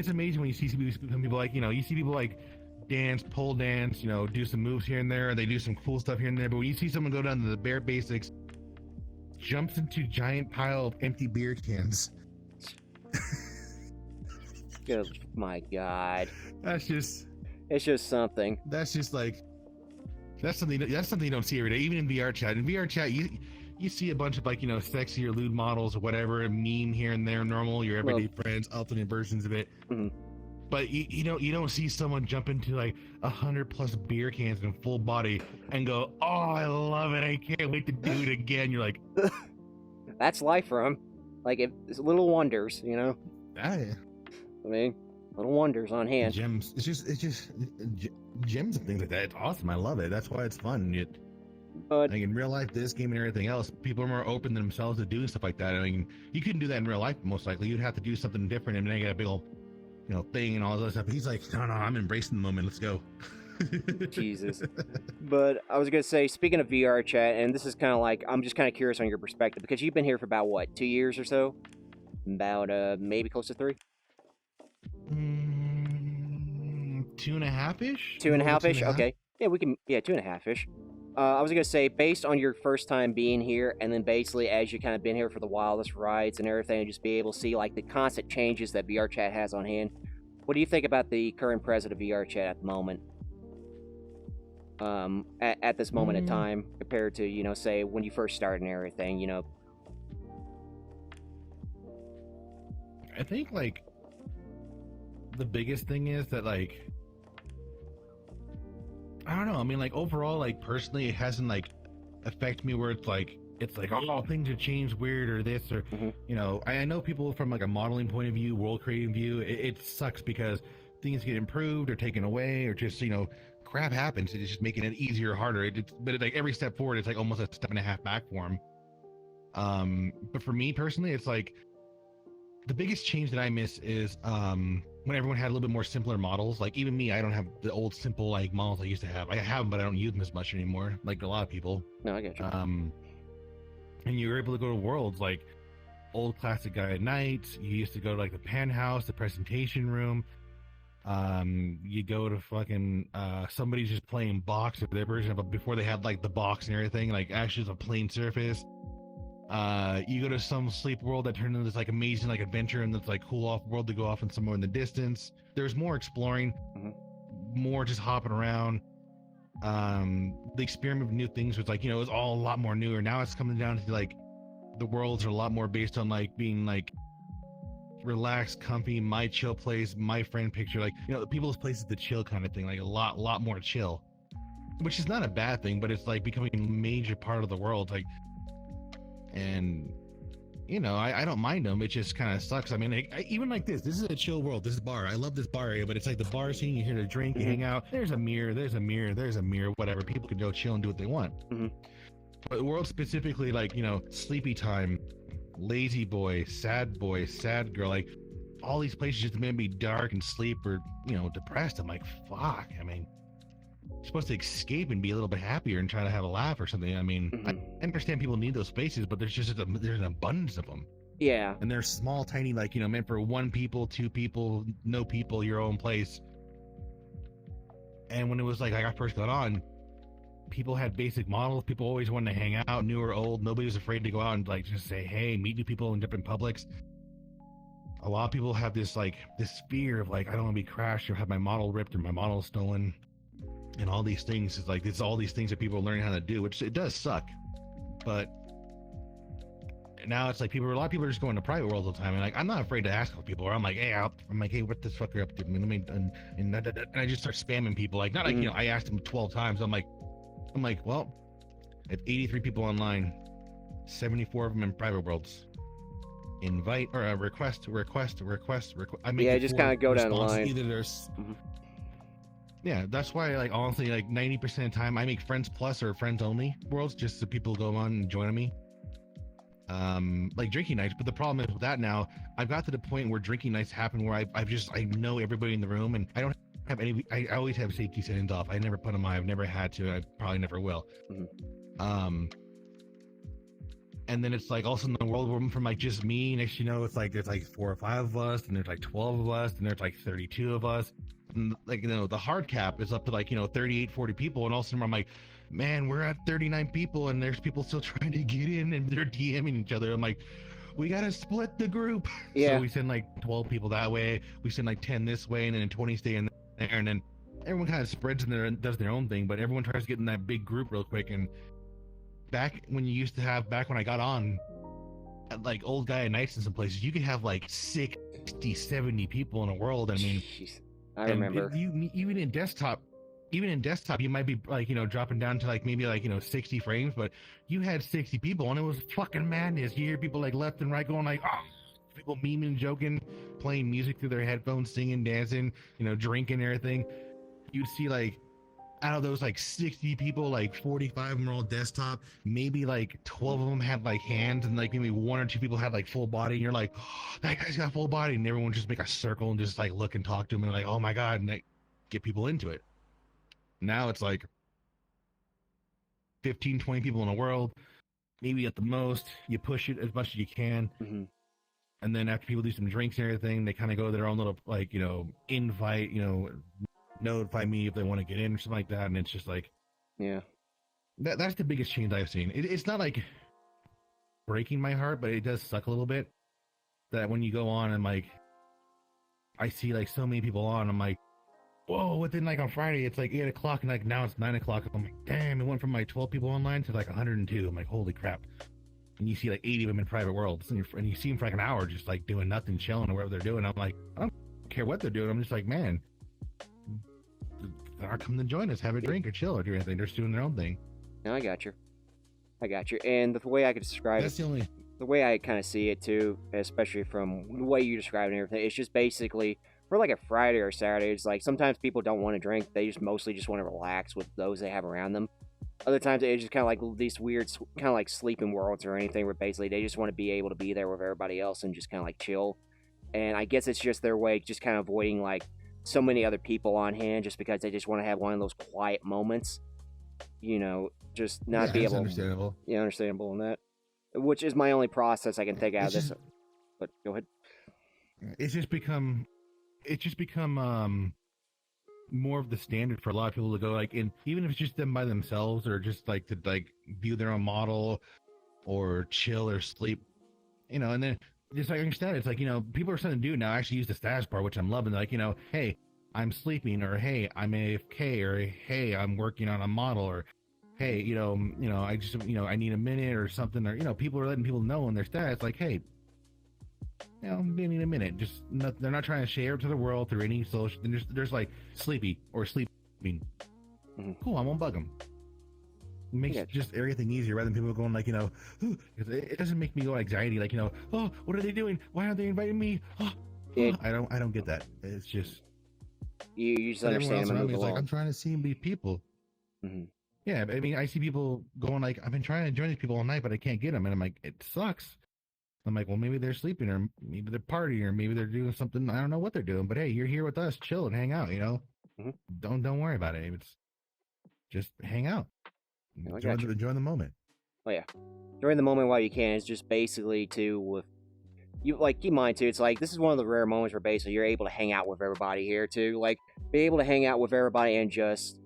amazing when you see some people like, you see people like dance, pole dance, do some moves here and there. They do some cool stuff here and there. But when you see someone go down to the bare basics, jumps into giant pile of empty beer cans. Good, my God. It's just something. That's something you don't see every day, even in VRChat. In VRChat, you see a bunch of like, sexy or lewd models or whatever, a meme here and there, normal, your everyday friends, alternate versions of it. Mm-hmm. But you don't see someone jump into like 100+ beer cans in full body and go, oh, I love it, I can't wait to do it again. You're like, that's life for him. Like, it's little wonders, Ah, yeah. I mean, little wonders on hand. Gems. It's just gems and things like that. It's awesome. I love it. That's why it's fun. But like in real life, this game and everything else, people are more open to themselves to doing stuff like that. I mean, you couldn't do that in real life, most likely. You'd have to do something different, and then you got a big old, thing and all this stuff. But he's like, no, I'm embracing the moment. Let's go. Jesus. But I was gonna say, speaking of VRChat, and this is kind of like, I'm just kind of curious on your perspective, because you've been here for about what, 2 years or so? About maybe close to 3. 2.5-ish. 2.5-ish. Okay. Yeah, we can. Yeah, 2.5-ish. I was gonna say, based on your first time being here, and then basically as you kind of been here for the wildest rides and everything, and just be able to see like the constant changes that VRChat has on hand. What do you think about the current president of VRChat at the moment? At this moment in time, compared to say when you first started and everything, I think like the biggest thing is that like, I don't know. I mean, like overall, like personally, it hasn't like affected me where it's like oh, things have changed weird or this or I know people from like a modeling point of view, world creating view, it sucks because things get improved or taken away or just crap happens. It's just making it easier or harder. But like every step forward, it's like almost a step and a half back for him. But for me personally, it's like the biggest change that I miss is when everyone had a little bit more simpler models. Like even me, I don't have the old simple like models I used to have. I have them, but I don't use them as much anymore, like a lot of people. No, I get you. And you were able to go to worlds like old classic guy at night. You used to go to like the penthouse, the presentation room. You go to fucking somebody's just playing box or their version of it before they had like the box and everything, like actually it's a plain surface. You go to some sleep world that turned into this like amazing like adventure and this like cool off world to go off in somewhere in the distance. There's more exploring, more just hopping around. The experiment with new things was like, it was all a lot more newer. Now it's coming down to like the worlds are a lot more based on like being like relaxed, comfy, my chill place, my friend picture, like the people's places to chill kind of thing, like a lot more chill, which is not a bad thing, but it's like becoming a major part of the world. Like, and I don't mind them. It just kind of sucks. I mean, even like this is a chill world. This is bar. I love this bar area, but it's like the bar scene. You're here to drink, you hang out. There's a mirror, whatever. People can go chill and do what they want. But the world specifically, like, sleepy time, lazy boy, sad girl, like all these places just meant to be dark and sleep or, depressed. I'm like, fuck. I mean, supposed to escape and be a little bit happier and try to have a laugh or something. I mean, I understand people need those spaces, but there's an abundance of them. Yeah. And they're small, tiny, like, meant for 1 people, 2 people, no people, your own place. And when it was like I first got on, people had basic models. People always wanted to hang out, new or old. Nobody was afraid to go out and like just say, hey, meet new people in different publics. A lot of people have this fear of like, I don't want to be crashed or have my model ripped or my model stolen. And all these things is like, it's all these things that people are learning how to do, which it does suck. But now it's like a lot of people are just going to private worlds all the time. And like, I'm not afraid to ask people, or I'm like, hey, what this fucker up to? And I just start spamming people. Like, not like, I asked them 12 times. I'm like, well, if 83 people online, 74 of them in private worlds, invite or request. I make just kind of go down the line. Either there's, yeah, that's why, like, honestly, like 90% of the time I make friends plus or friends only worlds just so people go on and join me. Like drinking nights, but the problem is with that now, I've got to the point where drinking nights happen where I know everybody in the room, and I don't have any. I always have safety settings off. I never put them on. I've never had to. I probably never will. And then it's like also in the world where from like just me, next you know, it's like there's like 4 or 5 of us, and there's like 12 of us, and there's like 32 of us. And like, the hard cap is up to like, 38, 40 people, and all of a sudden I'm like, man, we're at 39 people and there's people still trying to get in and they're DMing each other. I'm like, we gotta split the group. Yeah. So we send like 12 people that way, we send like 10 this way, and then 20 stay in there, and then everyone kind of spreads in there and does their own thing, but everyone tries to get in that big group real quick. And back when I got on at like Old Guy Nights in some places, you could have like 60, 70 people in a world. I mean, jeez, I remember. Even in desktop, you might be like, dropping down to like maybe like, 60 frames, but you had 60 people and it was fucking madness. You hear people like left and right going like, oh, people memeing, joking, playing music through their headphones, singing, dancing, drinking, everything. You'd see like, out of those like 60 people, like 45 of them are all desktop. Maybe like 12 of them had like hands, and like maybe 1 or 2 people had like full body. And you're like, oh, that guy's got full body, and everyone just make a circle and just like look and talk to him, and like, oh my god, and like get people into it. Now it's like 15, 20 people in a world, maybe at the most. You push it as much as you can. And then after people do some drinks and everything, they kind of go their own little like, invite, notify me if they want to get in or something like that. And it's just like, yeah, that's the biggest change I've seen. It's not like breaking my heart, but it does suck a little bit that when you go on and like I see like so many people on, I'm like, whoa, within like on Friday it's like 8 o'clock, and like now it's 9 o'clock. I'm like, damn, it went from like 12 people online to like 102. I'm like, holy crap. And you see like 80 of them in private worlds, and you see them for like an hour just like doing nothing, chilling or whatever they're doing. I'm like, I don't care what they're doing. I'm just like, man, they're not coming to join us, have a drink or chill or do anything. They're just doing their own thing. No, I got you. And the way I could describe that's it, the way I kind of see it too, especially from the way you describe it and everything, it's just basically for like a Friday or Saturday. It's like sometimes people don't want to drink; they just mostly just want to relax with those they have around them. Other times it's just kind of like these weird, kind of like sleeping worlds or anything, where basically they just want to be able to be there with everybody else and just kind of like chill. And I guess it's just their way, just kind of avoiding like so many other people on hand, just because they just want to have one of those quiet moments. Just not be able. Understandable. Yeah, understandable in that. Which is my only process I can take out of this. But go ahead. It's just become more of the standard for a lot of people to go like, and even if it's just them by themselves or just like to like view their own model or chill or sleep, and then just like understand it's like, people are starting to do now actually use the status bar, which I'm loving. Like, hey, I'm sleeping, or hey, I'm AFK, or hey, I'm working on a model, or hey, I just I need a minute or something, or people are letting people know in their stats like, hey, they need a minute. Just they're not trying to share it to the world through any social. There's like sleepy or sleeping. Cool, I won't bug them. It makes just everything easier rather than people going like, it doesn't make me go anxiety like, oh, what are they doing? Why aren't they inviting me? I don't get that. It's just you just understand them. Like, I'm trying to see them be people. Yeah, I mean, I see people going like, I've been trying to join these people all night, but I can't get them, and I'm like, it sucks. I'm like, well, maybe they're sleeping, or maybe they're partying, or maybe they're doing something. I don't know what they're doing, but hey, you're here with us, chill and hang out. Don't worry about it. just hang out, Oh, enjoy the moment. Oh yeah, during the moment while you can. It's just basically to with you like keep in mind too. It's like this is one of the rare moments where basically you're able to hang out with everybody here too. Like be able to hang out with everybody and just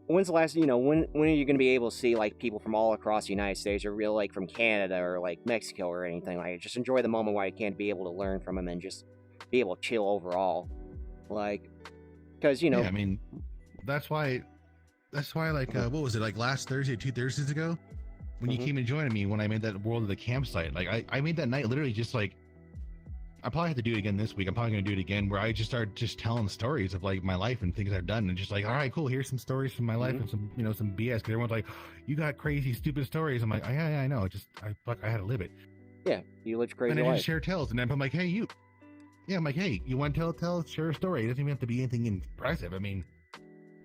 when's the last when are you going to be able to see like people from all across the United States or real like from Canada or like Mexico or anything like just enjoy the moment while you can be able to learn from them and just be able to chill overall, like because yeah, I mean that's why like what was it like last Thursday, 2 Thursdays ago when you came and joined me when I made that World of the Campsite. Like I made that night literally just like I probably have to do it again this week. I'm probably going to do it again where I just start just telling stories of like my life and things I've done and just like, all right, cool. Here's some stories from my life and some, some BS. Cause everyone's like, you got crazy, stupid stories. I'm like, yeah, I know. I had to live it. Yeah. You lived crazy life. And I life. just share tales. And I'm like, hey, you want to share a story? It doesn't even have to be anything impressive. I mean,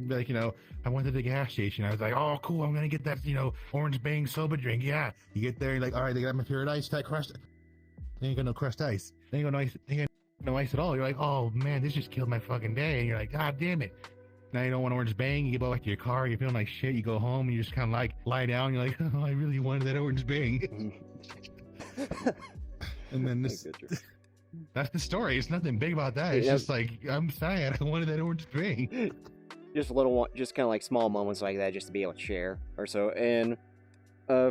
like, I went to the gas station. I was like, oh, cool. I'm going to get that, orange bang soda drink. Yeah. You get there. You're like, all right, they got my favorite ice. That crushed. They ain't got no crushed ice. They ain't got no ice at all. You're like, oh man, this just killed my fucking day. And you're like, God damn it. Now you don't want orange bang. You get back to your car. You're feeling like shit. You go home and you just kind of like lie down. You're like, oh, I really wanted that orange bang. And then that's the story. It's nothing big about that. It's just like, I'm sad. I wanted that orange bang. Just just kind of like small moments like that just to be able to share or so. And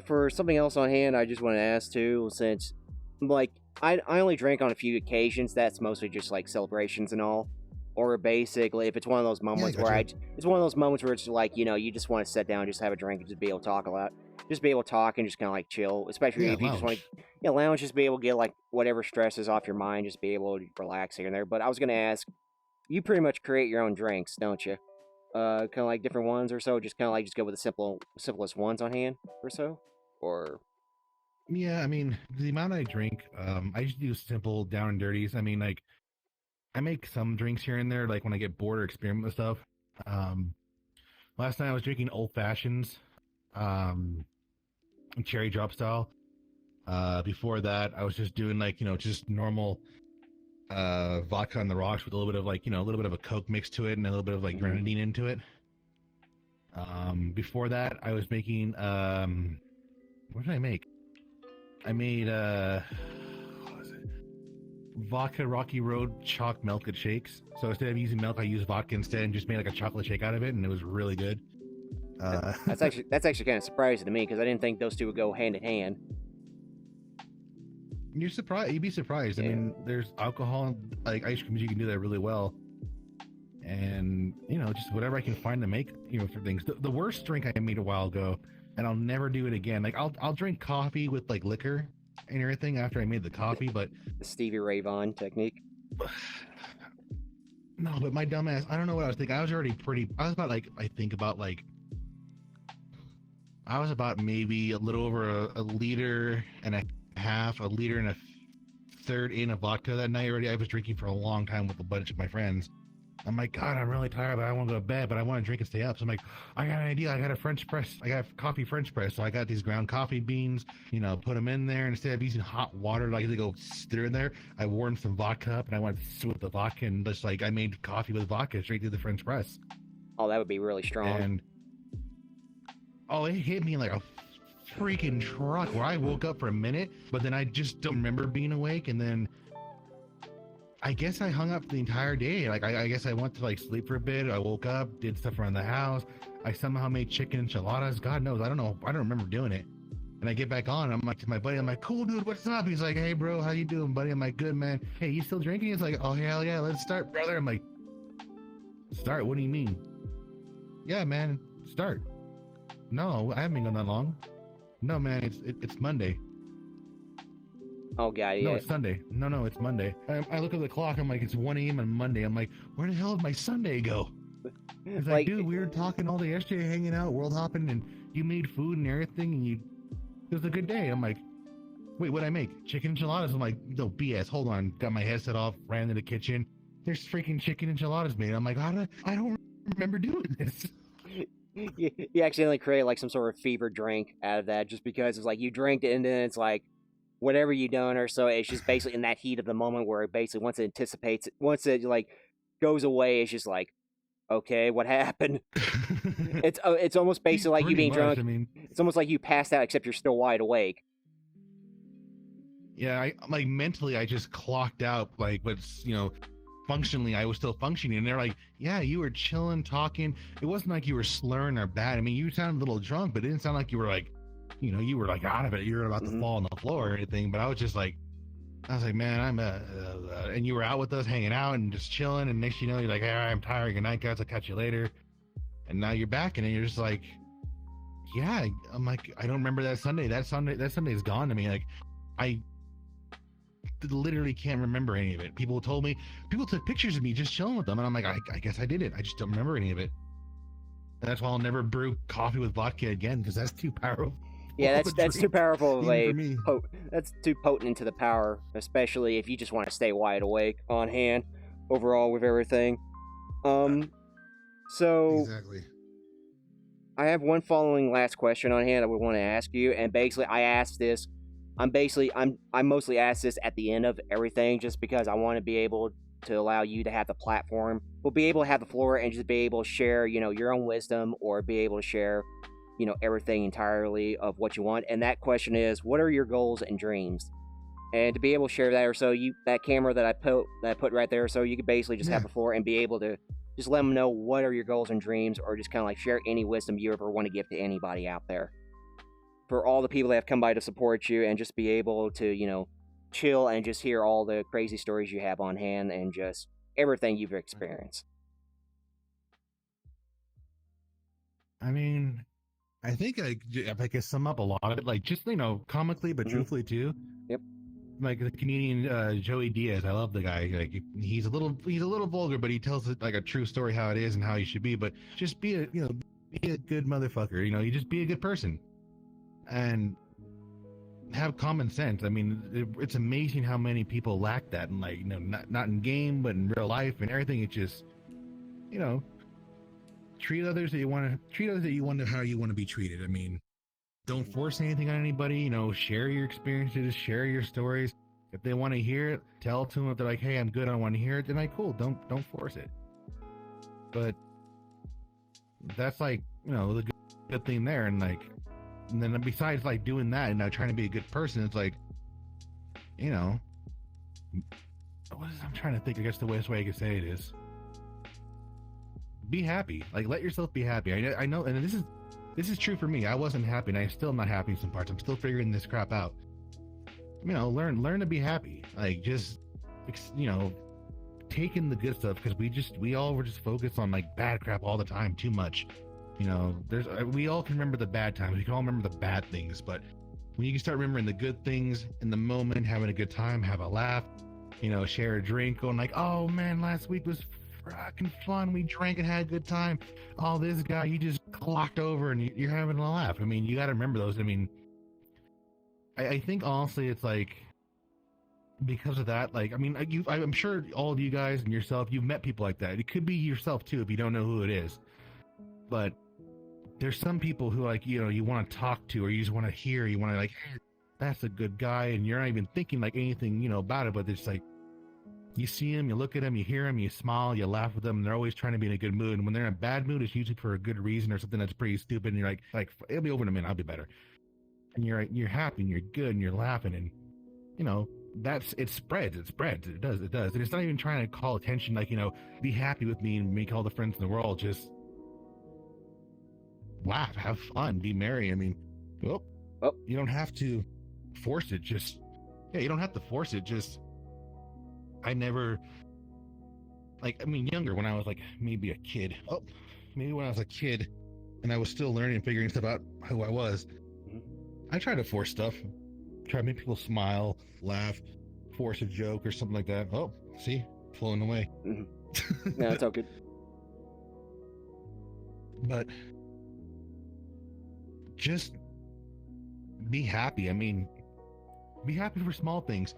for something else on hand, I just want to ask too, since like I only drink on a few occasions. That's mostly just like celebrations and all, or basically if it's one of those moments it's one of those moments where it's like you just want to sit down, and just have a drink, and just be able to talk a lot, just be able to talk and just kind of like chill. Especially if you just want to lounge, just be able to get like whatever stress is off your mind, just be able to relax here and there. But I was gonna ask, you pretty much create your own drinks, don't you? Kind of like different ones or so. Just kind of like just go with the simplest ones on hand or so, or. Yeah, I mean, the amount I drink, I just do simple down and dirties. I mean, like, I make some drinks here and there, like when I get bored or experiment with stuff. Last night I was drinking old fashions, cherry drop style. Before that, I was just doing like, just normal vodka on the rocks with a little bit of like, a little bit of a Coke mix to it and a little bit of like grenadine into it. Before that, I was making, what did I make? I made what was it? Vodka Rocky Road chalk melted shakes. So instead of using milk, I used vodka instead and just made like a chocolate shake out of it, and it was really good. That's actually kind of surprising to me because I didn't think those two would go hand in hand. You're surprised. You'd be surprised. Yeah. I mean, there's alcohol like ice creams you can do that really well, and just whatever I can find to make for things. The worst drink I made a while ago, and I'll never do it again. Like I'll drink coffee with like liquor and everything after I made the coffee, but the Stevie Ray Vaughan technique. No, but my dumb ass, I don't know what I was thinking. I was about I was about maybe a little over a liter and a half, a liter and a third in of vodka that night already. I was drinking for a long time with a bunch of my friends. I'm like, God, I'm really tired, but I want to go to bed, but I want to drink and stay up. So I'm like, I got an idea. I got a French press. I got coffee French press. So I got these ground coffee beans, put them in there. And instead of using hot water, like they go stir in there, I warmed some vodka up and I went with the vodka and just like I made coffee with vodka straight through the French press. Oh, that would be really strong. And it hit me like a freaking truck where I woke up for a minute, but then I just don't remember being awake. And then I guess I hung up the entire day. Like, I guess I went to like sleep for a bit. I woke up, did stuff around the house. I somehow made chicken enchiladas. God knows. I don't know. I don't remember doing it. And I get back on. I'm like to my buddy. I'm like, cool, dude. What's up? He's like, hey, bro. How you doing, buddy? I'm like, good, man. Hey, you still drinking? He's like, oh, hell yeah. Let's start, brother. I'm like, start? What do you mean? Yeah, man. Start. No, I haven't been gone that long. No, man. It's Monday. Oh, God, yeah. No, it's Sunday. No, it's Monday. I look at the clock. I'm like, it's 1 a.m. on Monday. I'm like, where the hell did my Sunday go? He's like, dude, we were talking all day yesterday, hanging out, world hopping, and you made food and everything, and it was a good day. I'm like, wait, what'd I make? Chicken enchiladas? I'm like, no, BS. Hold on. Got my headset off, ran to the kitchen. There's freaking chicken enchiladas made. I'm like, I don't remember doing this. You accidentally create like some sort of fever drink out of that just because it's like you drank it and then it's like, whatever you done or so, it's just basically in that heat of the moment where it basically once it like goes away, it's just like Okay, what happened? It's almost basically like you being drunk. It's almost like you passed out, except you're still wide awake. Yeah, I like mentally, I just clocked out, like, but functionally, I was still functioning. And they're like, "Yeah, you were chilling, talking. It wasn't like you were slurring or bad. I mean, you sounded a little drunk, but it didn't sound like you were like, you were like out of it. You were about to fall on the floor or anything. But I was like, man, I'm and you were out with us, hanging out and just chilling. And next, you're like, hey, I'm tired. Good night, guys. I'll catch you later. And now you're back, and you're just like, yeah. I'm like, I don't remember that Sunday. That Sunday's gone to me. Like, I literally can't remember any of it. People told me, people took pictures of me just chilling with them, and I'm like, I guess I did it. I just don't remember any of it. And that's why I'll never brew coffee with vodka again, because that's too powerful. Yeah, that's too powerful. That's too potent into the power, especially if you just want to stay wide awake on hand overall with everything. So exactly. I have one following last question on hand I would want to ask you, and basically I asked this. I mostly ask this at the end of everything, just because I want to be able to allow you to have the platform, but be able to have the floor and just be able to share, your own wisdom, or be able to share, everything entirely of what you want. And that question is, what are your goals and dreams? And to be able to share that, or so that camera that I put right there, so you could basically just have the floor and be able to just let them know what are your goals and dreams, or just kind of like share any wisdom you ever want to give to anybody out there. For all the people that have come by to support you, and just be able to, chill and just hear all the crazy stories you have on hand and just everything you've experienced. I mean, I think if I could sum up a lot of it, like just, comically, but truthfully too. Yep. Like the comedian Joey Diaz, I love the guy. Like he's a little vulgar, but he tells it like a true story how it is and how you should be. But just be a good motherfucker. You just be a good person. And have common sense. I mean, it's amazing how many people lack that, and like, not in game, but in real life and everything. It's just, treat others that you want how you want to be treated. I mean, don't force anything on anybody. Share your experiences, share your stories. If they want to hear it, tell it to them. If they're like, hey, I'm good, I want to hear it, then like, cool. Don't force it. But that's like, the good thing there, and like. And then besides like doing that and trying to be a good person, it's like, I'm trying to think, I guess the best way I could say it is be happy. Like, let yourself be happy. I know, and this is true for me. I wasn't happy, and I'm still not happy in some parts. I'm still figuring this crap out. Learn to be happy. Like, just, take in the good stuff, because we all were just focused on like bad crap all the time, too much. We all can remember the bad times. We can all remember the bad things, but when you can start remembering the good things in the moment, having a good time, have a laugh, share a drink, going like, oh man, last week was fucking fun. We drank and had a good time. Oh, this guy, you just clocked over and you're having a laugh. I mean, you got to remember those. I mean, I think honestly, it's like, because of that, like, I mean, I'm sure all of you guys and yourself, you've met people like that. It could be yourself too, if you don't know who it is. But there's some people who, like, you want to talk to, or you just want to hear, you want to like, hey, that's a good guy, and you're not even thinking like anything, about it, but it's like, you see him, you look at him, you hear him, you smile, you laugh with them, and they're always trying to be in a good mood. And when they're in a bad mood, it's usually for a good reason or something that's pretty stupid, and you're like, it'll be over in a minute, I'll be better. And you're happy, and you're good, and you're laughing, and it spreads, it does. And it's not even trying to call attention, like, be happy with me and make all the friends in the world. Just laugh, have fun, be merry. I mean, you don't have to force it. You don't have to force it. I never, like, I mean, younger, when I was like maybe when I was a kid and I was still learning and figuring stuff out who I was, I tried to force stuff, try to make people smile, laugh, force a joke or something like that. Oh, see, flowing away. No, it's all good. But just be happy. I mean, be happy for small things.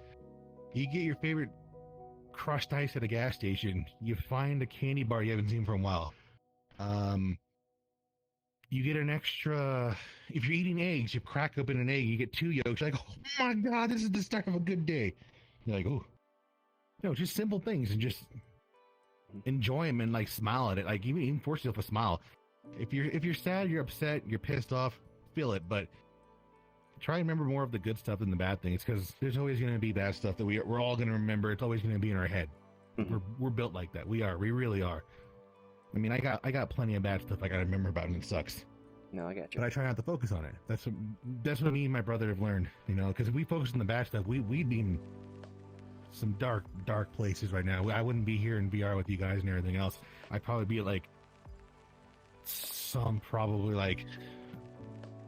You get your favorite crushed ice at a gas station. You find a candy bar you haven't seen for a while. You get an extra, if you're eating eggs, you crack open an egg, you get 2 yolks. You're like, oh my God, this is the start of a good day. You're like, oh. Just simple things, and just enjoy them and like smile at it. Like even force yourself to smile. If you're sad, you're upset, you're pissed off, feel it. But try and remember more of the good stuff than the bad things, because there's always going to be bad stuff that we're all going to remember. It's always going to be in our head. We're built like that. We really are. I mean, I got plenty of bad stuff I got to remember about, and it sucks. No, I got you. But I try not to focus on it. That's what me and my brother have learned. You know, because if we focus on the bad stuff, we'd be in some dark places right now. I wouldn't be here in VR with you guys and everything else. I'd probably be like some probably like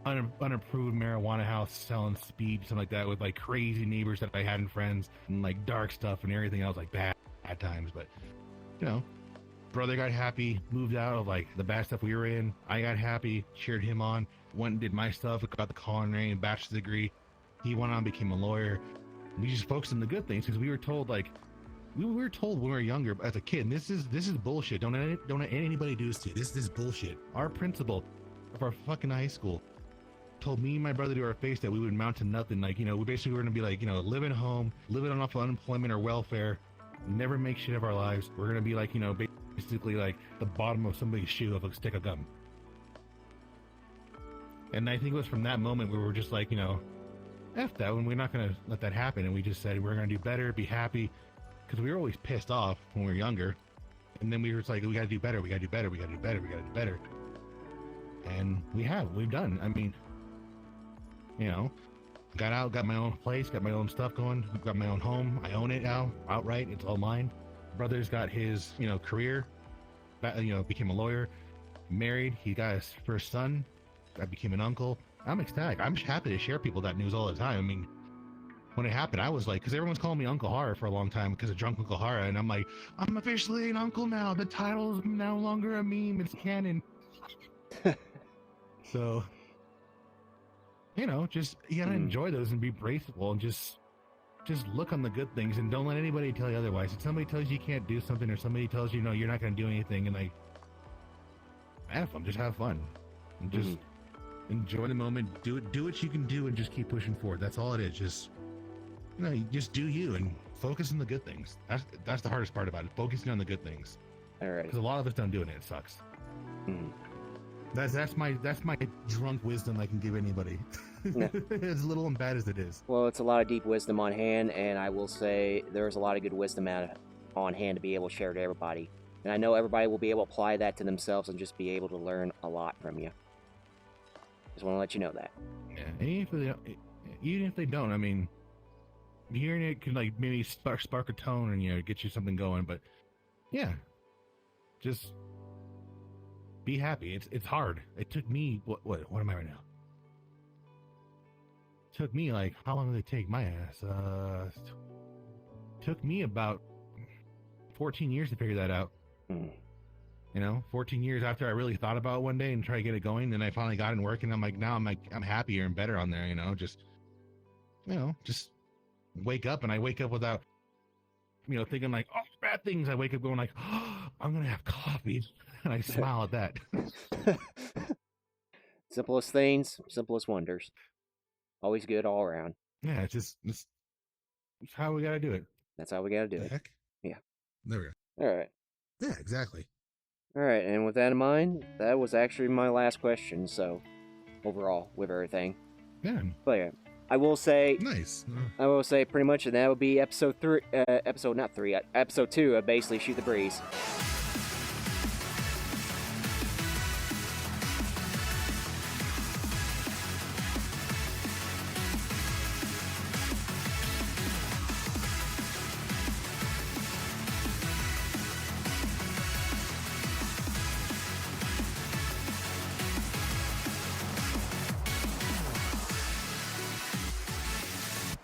unapproved marijuana house selling speed, something like that, with like crazy neighbors that I had and friends, and like dark stuff and everything else, like bad at times. But you know, brother got happy, moved out of like the bad stuff we were in. I got happy, cheered him on, went and did my stuff, got the culinary and bachelor's degree. He went on, became a lawyer. We just focused on the good things, because we were told like we were told when we were younger as a kid, and this is bullshit. Don't let anybody do this to you. This is bullshit. Our principal of our fucking high school told me and my brother to our face that we would amount to nothing. Like, you know, we basically were going to be like, you know, living home, living off of unemployment or welfare, never make shit of our lives. We're going to be like, you know, basically like the bottom of somebody's shoe of a stick of gum. And I think it was from that moment where we were just like, you know, F that, when we're not going to let that happen. And we just said, we're going to do better, be happy, because we were always pissed off when we were younger. And then we were just like, we got to do better, we got to do better, we got to do better, we got to do better. And we've done. I mean, you know, got out, got my own place, got my own stuff going, got my own home. I own it now, outright. It's all mine. Brother's got his, you know, career, you know, became a lawyer, married. He got his first son. I became an uncle. I'm ecstatic. I'm happy to share people that news all the time. I mean, when it happened, I was like, because everyone's calling me Uncle Hara for a long time because of Drunk Uncle Hara, and I'm like, I'm officially an uncle now. The title's no longer a meme; it's canon. So, you know, just you gotta enjoy those and be graceful, and just look on the good things, and don't let anybody tell you otherwise. If somebody tells you you can't do something, or somebody tells you no, you're not gonna do anything, and like, have fun, just have fun, and just enjoy the moment. Do what you can do, and just keep pushing forward. That's all it is. Just, you know, you just do you and focus on the good things. That's the hardest part about it. Focusing on the good things. All right. Because a lot of us don't do it, and it sucks. That's my drunk wisdom I can give anybody. No. As little and bad as it is. Well, it's a lot of deep wisdom on hand, and I will say there's a lot of good wisdom on hand to be able to share to everybody. And I know everybody will be able to apply that to themselves and just be able to learn a lot from you. Just want to let you know that. Yeah, and even if they don't, I mean, hearing it can like maybe spark a tone and, you know, get you something going. But yeah, just be happy. It's hard. It took me what am I right now? It took me like, how long did it take my ass? Took me about 14 years to figure that out. You know, 14 years after I really thought about it one day and tried to get it going, and I finally got it working. I'm happier and better on there. You know, just wake up, and I wake up without, you know, thinking like, oh, bad things. I wake up going like, oh, I'm gonna have coffee, and I smile at that. Simplest things, simplest wonders. Always good all around. Yeah, it's how we gotta do it. That's how we gotta do it. Heck? Yeah. There we go. All right. Yeah, exactly. All right, and with that in mind, that was actually my last question. So, overall, with everything. Yeah. But yeah, I will say. Nice. I will say pretty much that would be episode 2 of basically Shoot the Breeze.